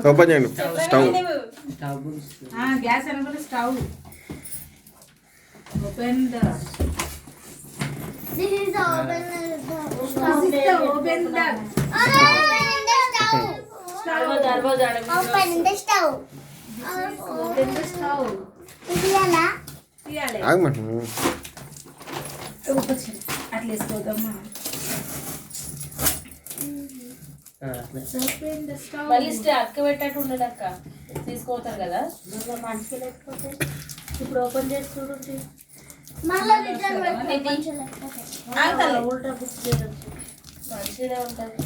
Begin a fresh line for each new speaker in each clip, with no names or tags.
Open చేయండి stove.
Gas అనుకుంటే stove open the
This is the open the
stove. Open the
stove. Open the stove.
Open the stove.
తీయాలా?
తీయాలి.
ఆగమండి.
అట్లా వేసుకోదమ్మా. Open the stove.
మళ్ళీ అక్క పెట్టట్టు ఉండదు అక్క తీసుకోతారు కదా
మంచిగా లేకపోతే ఇప్పుడు ఓపెన్ చేసి చూడండి.
మళ్ళా రిటర్న్ పెట్టుకోవచ్చు.
ఉల్టా బుక్ చేయొచ్చు మంచిగా ఉంటుంది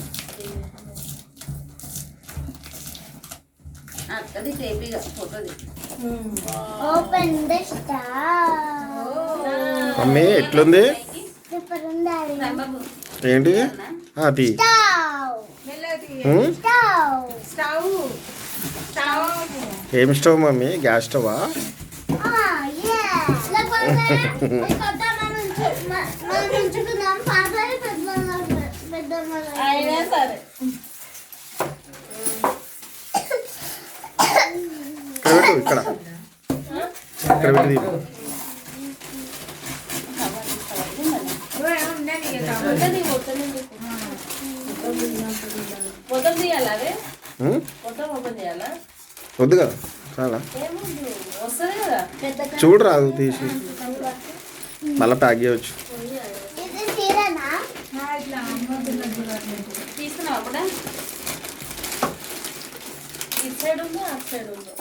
అక్కది టేపీగా ఫోటోది.
Open the stove.
మమ్మీ ఎట్లుంది?
సూపర్ ఉంది.
ఏంటి అది?
స్టవ్. స్టవ్.
స్టవ్ స్టవ్
ఏం స్టవ్ మమ్మీ? గ్యాస్ స్టవా?
అయినా సరే
ఇక్కడ పెట్టి
మొత్తం తీయాలా అదే మొత్తం ఓపెన్ చేయాలా?
వద్దు కదా చాలా
వస్తుంది కదా
చూడరాదు తీసి మళ్ళీ ప్యాక్ చేయవచ్చు.
తీసుకున్నావు అప్పుడే ఇటు సైడ్ ఉందో అటు సైడ్ ఉందో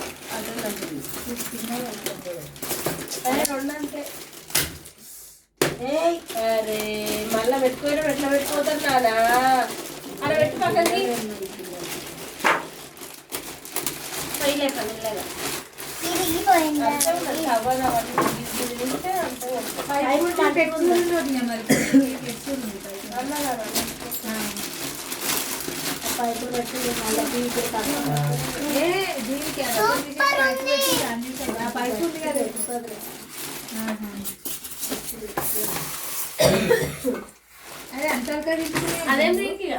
అదే రెండు అంటే అరే మళ్ళీ పెట్టుకోవడం ఎట్లా పెట్టుకోతారు నానా అలా పెట్టి పక్కకి పోయిలేక మెల్లగా కవర్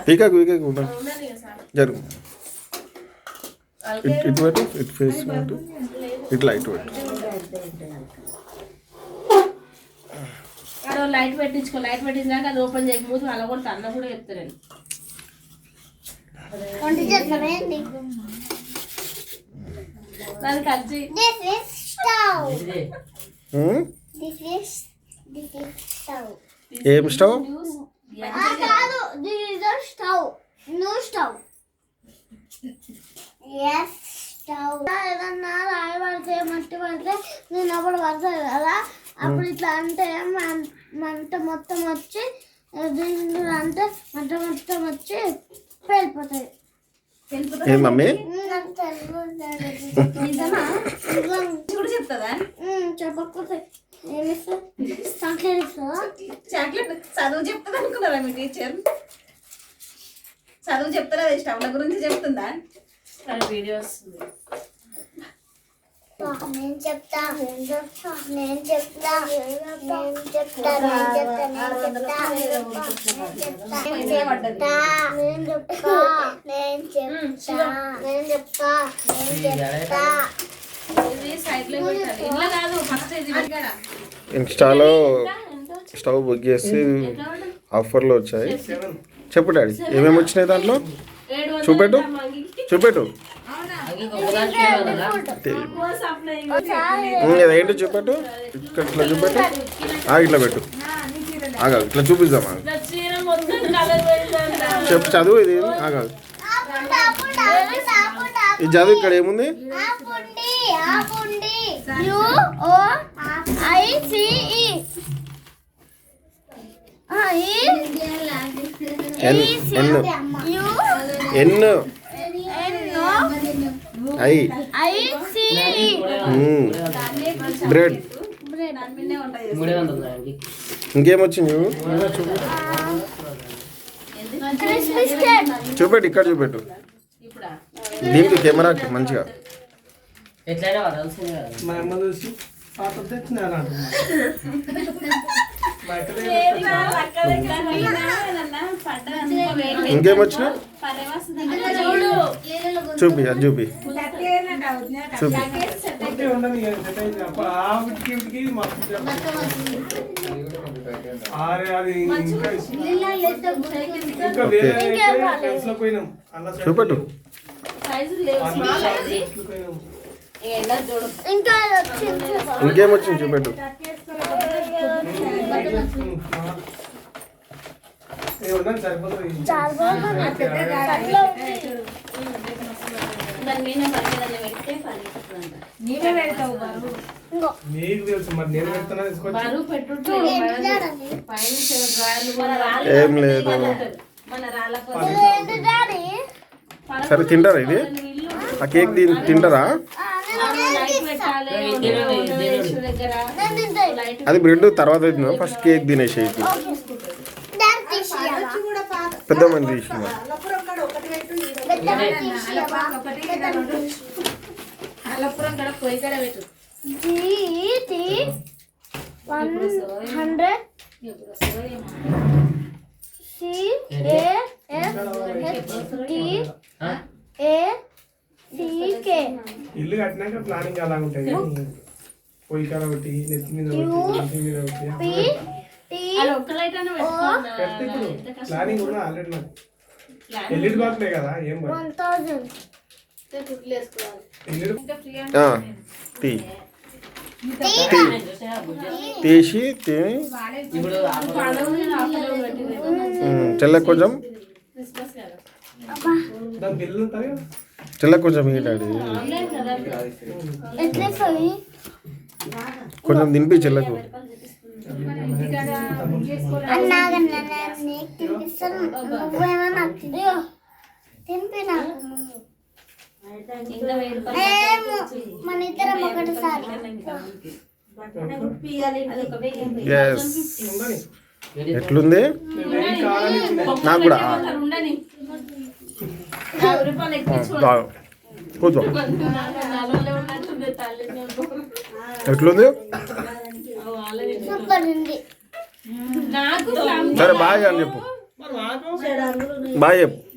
పీకాకు జరుగు ఇటు పెట్టు ఇటు ఫేస్ పెట్టు ఇట్లా ఇటు పెట్టు.
లైట్ పెట్టించుకో లైట్ పెట్టించాక అది ఓపెన్ చేయకపోతే అలా కూడా అన్న కూడా చెప్తారండి దానికి కలిసి
ఏం స్టవ్?
ఏదన్నా రాయి పడితే మట్టి పడితే నేను అప్పుడు పడుతుంది కదా అప్పుడు ఇట్లా అంటే మంట మొత్తం వచ్చి దీంట్లో అంటే మంట మొత్తం వచ్చి వెళ్ళిపోతుంది.
ఏం మమ్మీ?
చెప్తుందా
చెప్పకపోతే ఏమిస్తా చాక్లెట్ ఇస్తుందా?
చాక్లెట్ చదువు చెప్తుంది అనుకున్నారా మీ టీచర్? చదువు చెప్తారా స్టవ్ల గురించి చెప్తుందా? వీడియో వస్తుంది.
నేను చెప్తా
ఇన్స్టాలో స్టవ్ బుక్ చేసి ఆఫర్లో వచ్చాయి. చెప్పు డాడీ ఏమేమి వచ్చినాయి దాంట్లో? చూపెట్టు ఏంటో చూపెట్టు. ఇట్లా చూపెట్టు ఇట్లా పెట్టు ఆగాదు ఇట్లా చూపిద్దామా? చెప్పు చదువు ఇది ఆగాదు ఇది చదువు. ఇక్కడ ఏముంది? బ్రెడ్. ఇంకేమొచ్చింది చూపెట్టు. ఇక్కడ చూపెట్టు దీనికి కెమెరా మంచిగా.
మా అమ్మ చూసి పాత తెచ్చిన
ఇంకేం వచ్చినా చూపి అది చూపి చూపి చూపెట్టు
ఇంకా
ఇంకేం వచ్చింది చూపెట్టు
నీకు తెలుసు మరి నేను పెడతానా తీసుకొచ్చి
ఏం లేదు సరే తింటారా ఇది ఆ కేక్ తింటారా అది బ్రెడ్ తర్వాత తిన్నా ఫస్ట్ కేక్ తినేసి పెద్ద మంది తీసిన
ఇల్లు కట్టినాక ప్లానింగ్ అలా ఉంటాయి కానీ పొయ్యి కాడ పెట్టి నెత్తి మీద పెట్టి మీద పెట్టి ప్లానింగ్ కూడా ఆల్రెడీ నాకు ఎల్లిడి బాగులే కదా ఏం
తీ తీసి తిని చెల్ల కొంచెం
దాని బిల్లు ఉంటుంది కదా
చెల్ల కొంచెం డాడీ కొంచెం తినిపి చెల్లకు
మన ఇద్దరం ఒకటిసారి
ఎట్లుంది నాకు కూడా కూర్చో ఎట్లుంది
సూపర్ ఉంది
సరే బాయ్ అని చెప్పు బాయ్ చెప్పు